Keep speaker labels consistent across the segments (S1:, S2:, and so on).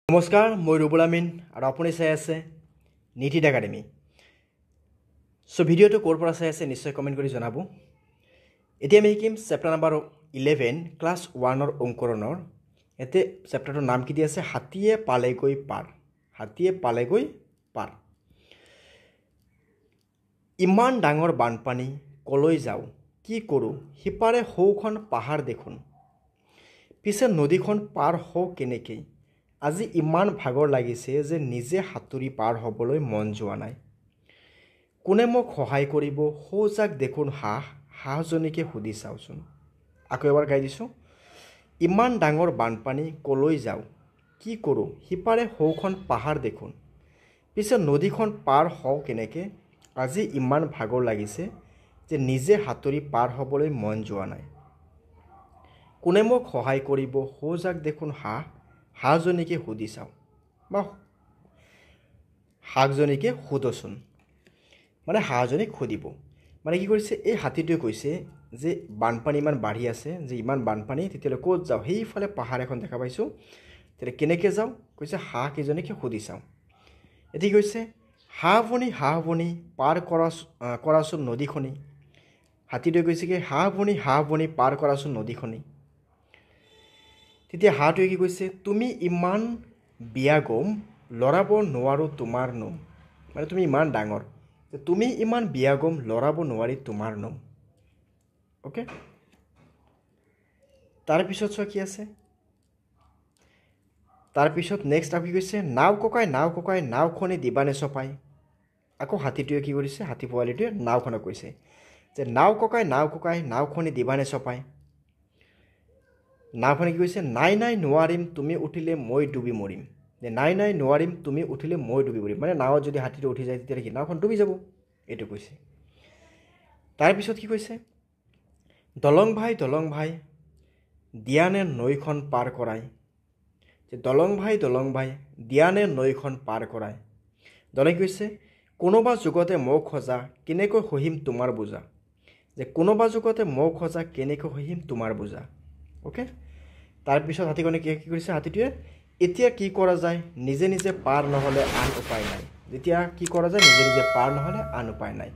S1: নমস্কাৰ, মই ৰুবুল আমিন আৰু আপুনি চাই আছে নিট একাডেমি। ভিডিঅ'টো ক'ৰ পৰা চাই আছে নিশ্চয় কমেণ্ট কৰি জনাব। এতিয়া আমি শিকিম চেপ্টাৰ নম্বৰ 11 ক্লাছ 1ৰ অংকৰণৰ। এতে চেপ্টাৰটোৰ নাম কি দিয়া আছে? হাতীয়ে পালেগৈ পাৰ। হাতীয়ে পালেগৈ পাৰ। ইমান ডাঙৰ বানপানী, কলৈ যাওঁ, কি কৰোঁ, সিপাৰে সৌখন পাহাৰ দেখোন, পিছে নদীখন পাৰ হওঁ কেনেকৈ, আজি ইমান ভাগৰ লাগিছে যে নিজে সাঁতুৰি পাৰ হ'বলৈ মন যোৱা নাই। কোনে মোক সহায় কৰিব, সৌজাক দেখোন হাঁহজনীকে সুধি চাওঁচোন। আকৌ এবাৰ গাই দিছোঁ। ইমান ডাঙৰ বানপানী, কলৈ যাওঁ, কি কৰোঁ, সিপাৰে সৌখন পাহাৰ দেখোন, পিছে নদীখন পাৰ হওঁ কেনেকৈ, আজি ইমান ভাগৰ লাগিছে যে নিজে সাঁতুৰি পাৰ হ'বলৈ মন যোৱা নাই। কোনে মোক সহায় কৰিব, সৌজাক দেখোন হাঁহজনীকে সুধি চাওঁ, বা হাঁহজনীকে সোধোচোন। মানে হাঁহজনীক সুধিব। মানে কি কৰিছে, এই হাতীটোৱে কৈছে যে বানপানী ইমান বাঢ়ি আছে, যে ইমান বানপানী, তেতিয়াহ'লে ক'ত যাওঁ, সেইফালে পাহাৰ এখন দেখা পাইছোঁ, তেতিয়া কেনেকৈ যাওঁ, কৈছে হাঁহকেইজনীকে সুধি চাওঁ। এতিয়া কৈছে হাঁহবনী পাৰ কৰাচোন নদীখনি। হাতীটোৱে কৈছে কি হাঁহবনী পাৰ কৰাচোন নদীখনি। তেতিয়া হাঁহটোৱে কি কৈছে, তুমি ইমান বিয়াগম, লৰাব নোৱাৰোঁ তোমাৰ নোম। মানে তুমি ইমান ডাঙৰ, তুমি ইমান বিয়াগম, লৰাব নোৱাৰি তোমাৰ নোম। অ'কে, তাৰপিছত চোৱা কি আছে। তাৰপিছত নেক্সট আৰু কি কৈছে, নাও ককাই নাওখনি দিবানে চপাই। আকৌ হাতীটোৱে কি কৰিছে, হাতী পোৱালিটোৱে নাওখনক কৈছে যে নাও ককাই নাওখনি দিবানে চপাই। নাওখনে কি কৈছে, নাই নোৱাৰিম, তুমি উঠিলে মই ডুবি মৰিম। যে নাই নোৱাৰিম, তুমি উঠিলে মই ডুবি মৰিম। মানে নাৱত যদি হাতীটো উঠি যায় তেতিয়াহ'লে কি নাওখন ডুবি যাব, এইটো কৈছে। তাৰপিছত কি কৈছে, দলং ভাই দিয়ানে নৈখন পাৰ কৰাই। যে দলং ভাই দিয়ানে নৈখন পাৰ কৰাই। দলে কি কৈছে, কোনোবা যুগতে মোক সজা, কেনেকৈ সহিম তোমাৰ বোজা। যে কোনোবা যুগতে মোক সজা, কেনেকৈ সহিম তোমাৰ বোজা। অ'কে, তাৰপিছত হাতীখনে কি কৰিছে, হাতীটোৱে এতিয়া কি কৰা যায়, নিজে পাৰ নহ'লে আন উপায় নাই। যেতিয়া কি কৰা যায়, নিজে পাৰ নহ'লে আন উপায় নাই।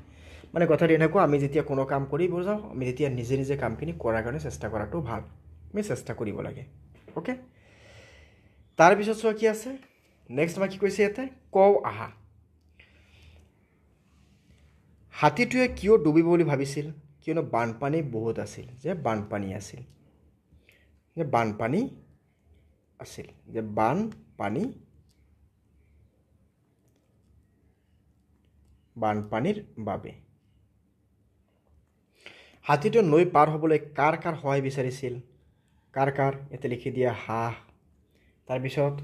S1: মানে কথাটো এনেকুৱা, আমি যেতিয়া কোনো কাম কৰিব যাওঁ, আমি যেতিয়া নিজে কামখিনি কৰাৰ কাৰণে চেষ্টা কৰাটো ভাল। আমি চেষ্টা কৰিব লাগে। অ'কে, তাৰপিছত চোৱা কি আছে। নেক্সট আমাৰ কি কৈছে ইয়াতে, কওঁ আহা। হাতীটোৱে কিয় ডুবিব বুলি ভাবিছিল, কিয়নো বানপানী বহুত আছিল। যে বানপানী আছিল, বানপানীৰ বাবে। হাতীটোৱে নৈ পাৰ হ'বলৈ কাৰ সহায় বিচাৰিছিল। কাৰ ইয়াতে লিখি দিয়া হাঁহ, তাৰপিছত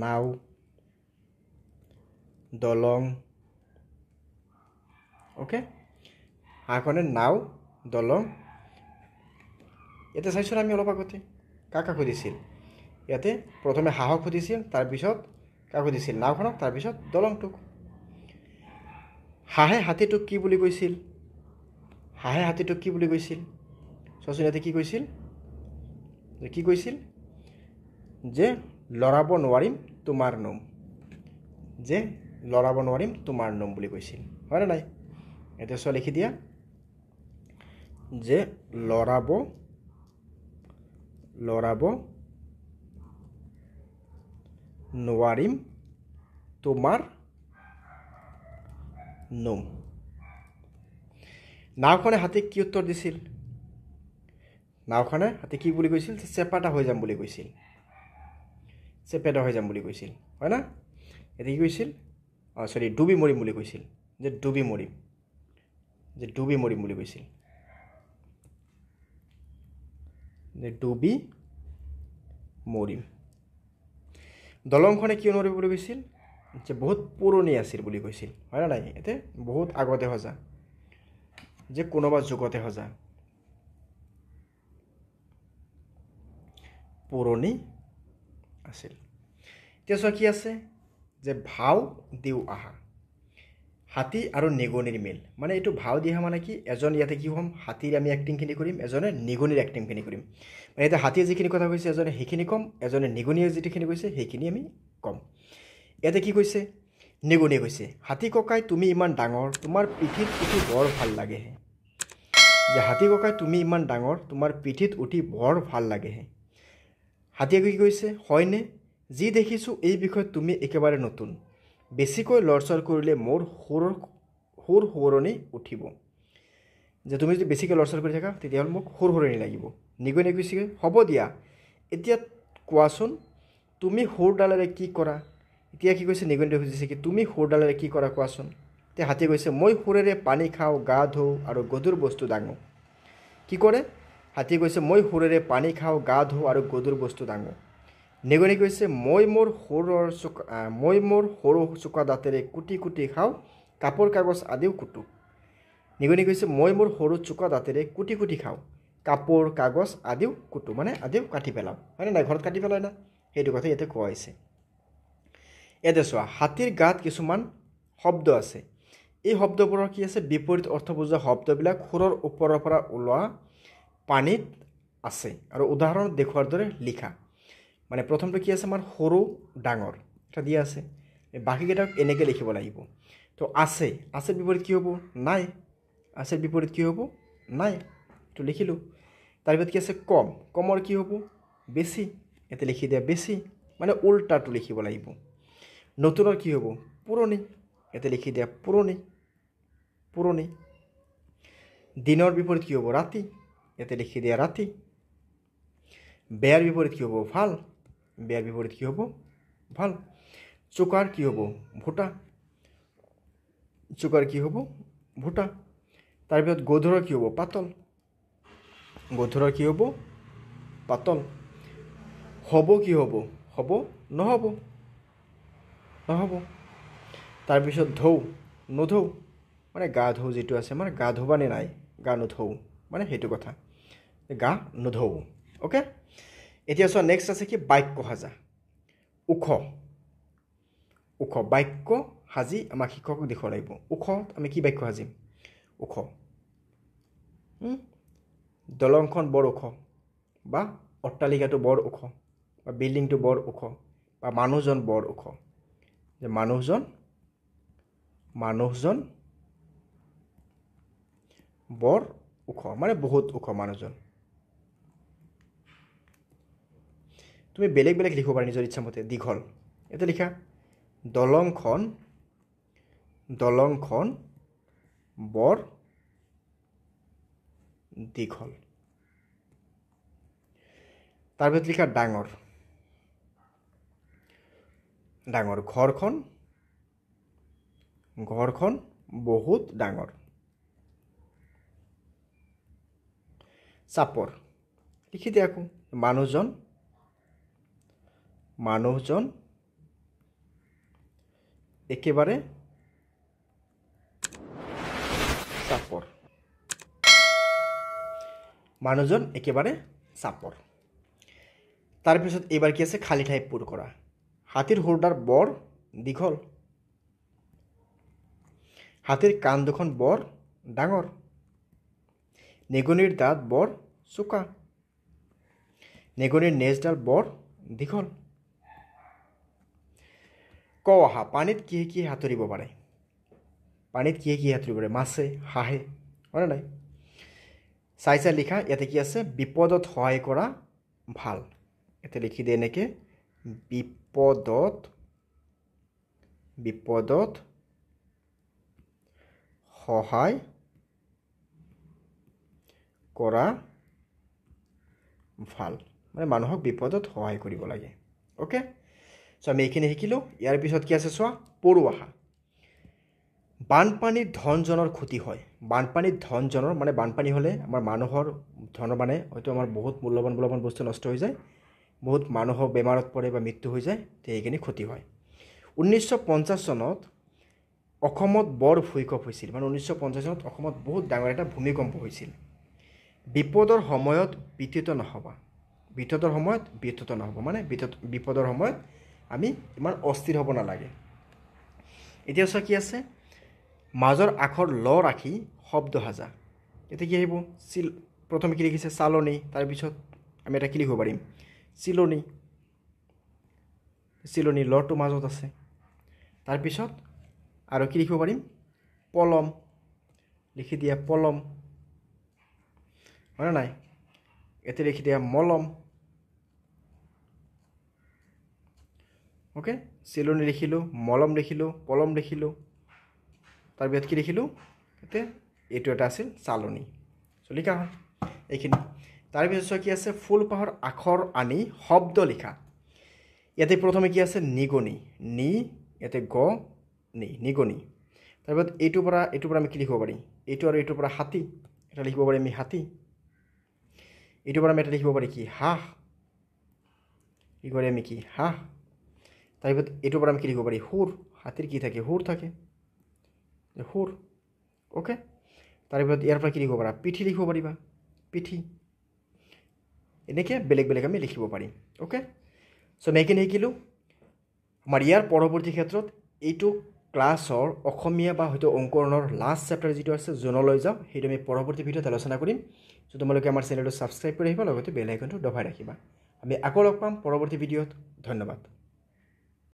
S1: নাও, দলং। অ'কে, হাঁহখনে নাও, দলং। ইয়াতে চাইছোঁ আমি অলপ আগতে কাক সুধিছিল। ইয়াতে প্ৰথমে হাঁহক সুধিছিল, তাৰপিছত কাক সুধিছিল, নাওখনক, তাৰপিছত দলংটোক। হাঁহে হাতীটোক কি বুলি কৈছিল, চোৱাচোন ইয়াতে কি কৈছিল, যে লৰাব নোৱাৰিম তোমাৰ নোম। যে লৰাব নোৱাৰিম তোমাৰ নোম বুলি কৈছিল, হয়নে নাই। এতিয়া চোৱা লিখি দিয়া, যে লৰাব নোৱাৰিম তোমাৰ নোম। নাওখনে হাতীক কি উত্তৰ দিছিল, নাওখনে হাতী কি বুলি কৈছিল, চেপেটা হৈ যাম বুলি কৈছিল, হয় না। এতিয়া কি কৈছিল, ডুবি মৰিম বুলি কৈছিল, যে ডুবি মৰিম বুলি কৈছিল, যে ডুবি মৰিম। দলংখনে কিয় নোৱাৰিব বুলি কৈছিল, যে বহুত পুৰণি আছিল বুলি কৈছিল, হয় না নাই। এতিয়া বহুত আগতে সজা, যে কোনোবা যুগতে সজা, পুৰণি আছিল। এতিয়া চোৱা কি আছে, যে ভাও দিওঁ আহা। হাতী আৰু নিগনিৰ মেল মানে এইটো ভাও দিয়া মানে কি এজন ইয়াতে কি হ'ম হাতীৰ আমি এক্টিংখিনি কৰিম এজনে নিগনিৰ এক্টিংখিনি কৰিম মানে এতিয়া হাতীয়ে যিখিনি কথা কৈছে এজনে সেইখিনি ক'ম এজনে নিগনিয়ে যিখিনি কৈছে সেইখিনি আমি ক'ম ইয়াতে কি কৈছে নিগনিয়ে কৈছে হাতী ককাই তুমি ইমান ডাঙৰ তোমাৰ পিঠিত উঠি বৰ ভাল লাগেহে যে হাতী ককাই তুমি ইমান ডাঙৰ তোমাৰ পিঠিত উঠি বৰ ভাল লাগেহে হাতীয়ে কি কৈছে হয়নে যি দেখিছোঁ এই বিষয়ত তুমি একেবাৰে নতুন বেছিকৈ লৰচৰ কৰিলে মোৰ সুৰ সুৰণি উঠিব যে তুমি যদি বেছিকৈ লৰচৰ কৰি থাকা তেতিয়াহ'লে মোক সুৰ সুৰণি লাগিব নিগনিয়ে কৈছে হ'ব দিয়া এতিয়া কোৱাচোন তুমি সুৰডালেৰে কি কৰা এতিয়া কি কৈছে নিগনিয়ে খুজিছে কি তুমি সুৰডালেৰে কি কৰা কোৱাচোন তেতিয়া হাতীয়ে কৈছে মই সুৰেৰে পানী খাওঁ গা ধুওঁ আৰু গধুৰ বস্তু দাঙো কি কৰে হাতীয়ে কৈছে মই সুৰেৰে পানী খাওঁ গা ধুওঁ আৰু গধুৰ বস্তু দাঙো নিগনিয়ে কৈছে মই মোৰ সৰু চোকা দাঁতেৰে কুটি কুটি খাওঁ কাপোৰ কাগজ আদিও কুটো নিগনিয়ে কৈছে মই মোৰ সৰু চোকা দাঁতেৰে কুটি কুটি খাওঁ কাপোৰ কাগজ আদিও কুটো মানে আদিও কাটি পেলাওঁ হয়নে নাই ঘৰত কাটি পেলাই না সেইটো কথা ইয়াতে কোৱা হৈছে ইয়াতে চোৱা হাতীৰ গাত কিছুমান শব্দ আছে এই শব্দবোৰৰ কি আছে বিপৰীত অৰ্থ বুজোৱা শব্দবিলাক সুৰৰ ওপৰৰ পৰা ওলোৱা পানীত আছে আৰু উদাহৰণ দেখুৱাৰ দৰে লিখা মানে প্ৰথমটো কি আছে আমাৰ সৰু ডাঙৰ এটা দিয়া আছে বাকীকেইটাক এনেকৈ লিখিব লাগিব তো আছে বিপৰীত কি হ'ব নাই আছে বিপৰীত কি হ'ব নাই এইটো লিখিলোঁ তাৰপিছত কি আছে কমৰ কি হ'ব বেছি ইয়াতে লিখি দিয়া বেছি মানে উল্টাটো লিখিব লাগিব নতুনৰ কি হ'ব পুৰণি ইয়াতে লিখি দিয়া পুৰণি দিনৰ বিপৰীত কি হ'ব ৰাতি ইয়াতে লিখি দিয়া ৰাতি বেয়াৰ বিপৰীত কি হ'ব ভাল বেয়াৰ বিপৰীত কি হ'ব ভাল চোকাৰ কি হ'ব ভোটা তাৰপিছত গধুৰৰ কি হ'ব পাতল হ'ব কি হ'ব নহ'ব তাৰপিছত নধৌ মানে গা ধৌ যিটো আছে মানে গা ধুবানে নাই গা নধৌ মানে সেইটো কথা গা নধৌ অ'কে এতিয়া চোৱা নেক্সট আছে কি বাক্য সাজা ওখ বাক্য সাজি আমাক শিক্ষকক দেখুৱাব লাগিব ওখ আমি কি বাক্য সাজিম ওখ দলংখন বৰ ওখ বা অট্টালিকাটো বৰ ওখ বা বিল্ডিংটো বৰ ওখ বা মানুহজন বৰ ওখ যে মানুহজন বৰ ওখ মানে বহুত ওখ মানুহজন তুমি বেলেগ লিখিব পাৰা নিজৰ ইচ্ছামতে দীঘল এটা লিখা দলংখন বৰ দীঘল তাৰপিছত লিখা ডাঙৰ ঘৰখন বহুত ডাঙৰ চাপৰ লিখি দিয়া আকৌ মানুহজন একেবাৰে চাপৰ তাৰপিছত এইবাৰ কি আছে খালী ঠাই পূৰ কৰা হাতীৰ সুৰডাল বৰ দীঘল হাতীৰ কাণ দুখন বৰ ডাঙৰ নিগনিৰ দাঁত বৰ চোকা নিগনিৰ নেজডাল বৰ দীঘল আহা পানীত কি সাঁতুৰিব পাৰে মাছে হাঁহে হয়নে নাই চাই লিখা ইয়াতে কি আছে বিপদত সহায় কৰা ভাল ইয়াতে লিখি দিয়ে এনেকৈ বিপদত সহায় কৰা ভাল মানে মানুহক বিপদত সহায় কৰিব লাগে অ'কে চ' আমি এইখিনি শিকিলোঁ ইয়াৰ পিছত কি আছে চোৱা পৰুৱাহা বানপানীত ধনজনৰ ক্ষতি হয় বানপানীত ধনজনৰ মানে বানপানী হ'লে আমাৰ মানুহৰ ধনৰ মানে হয়তো আমাৰ বহুত মূল্যৱান বস্তু নষ্ট হৈ যায় বহুত মানুহৰ বেমাৰত পৰে বা মৃত্যু হৈ যায় তে এইখিনি ক্ষতি হয় 1950 চনত অসমত বৰ ভূমিকম্প হৈছিল মানে 1950 চনত অসমত বহুত ডাঙৰ এটা ভূমিকম্প হৈছিল বিপদৰ সময়ত ব্যথিত নহ'বা মানে বিপদৰ সময়ত আমি ইমান অস্থিৰ হ'ব নালাগে এতিয়া চোৱা কি আছে মাজৰ আখৰ ল ৰাখি শব্দ সাজা এতিয়া কি আহিব প্ৰথমে কি লিখিছে চালনী তাৰপিছত আমি এটা কি লিখিব পাৰিম চিলনী চিলনী লটো মাজত আছে তাৰপিছত আৰু কি লিখিব পাৰিম পলম লিখি দিয়া পলম হয় নাই এতিয়া লিখি দিয়া মলম ওকে চিলনী লিখিলোঁ মলম লিখিলোঁ পলম লিখিলোঁ তাৰপিছত কি লিখিলোঁ এতিয়া এইটো এটা আছিল চালনী লিখা হয় এইখিনি তাৰপিছত কি আছে ফুলপাহৰ আখৰ আনি শব্দ লিখা ইয়াতে প্ৰথমে কি আছে নিগনি নি ইয়াতে গ নি নিগনি তাৰপিছত এইটোৰ পৰা আমি কি লিখিব পাৰিম এইটো আৰু এইটোৰ পৰা হাতী এটা লিখিব পাৰিম আমি হাতী এইটোৰ পৰা আমি এটা লিখিব পাৰি কি হাঁহ কি কৰি আমি কি হাঁহ তাৰপিছত এইটোৰ পৰা আমি কি লিখিব পাৰি সুৰ হাতীৰ কি থাকে সুৰ থাকে সুৰ ওকে তাৰপিছত ইয়াৰ পৰা কি লিখিব পাৰা পিঠি লিখিব পাৰিবা পিঠি এনেকৈ বেলেগ বেলেগ আমি লিখিব পাৰিম ওকে চ' আমি এইখিনি শিকিলোঁ আমাৰ ইয়াৰ পৰৱৰ্তী ক্ষেত্ৰত এইটো ক্লাছৰ অসমীয়া বা হয়তো অংকৰণৰ লাষ্ট চেপ্টাৰ যিটো আছে জোনলৈ যাওঁ সেইটো আমি পৰৱৰ্তী ভিডিঅ'ত আলোচনা কৰিম চ' তোমালোকে আমাৰ চেনেলটো ছাবস্ক্ৰাইব কৰি আহিবা লগতে বেল আইকনটো দবাই ৰাখিবা আমি আকৌ লগ পাম পৰৱৰ্তী ভিডিঅ'ত ধন্যবাদ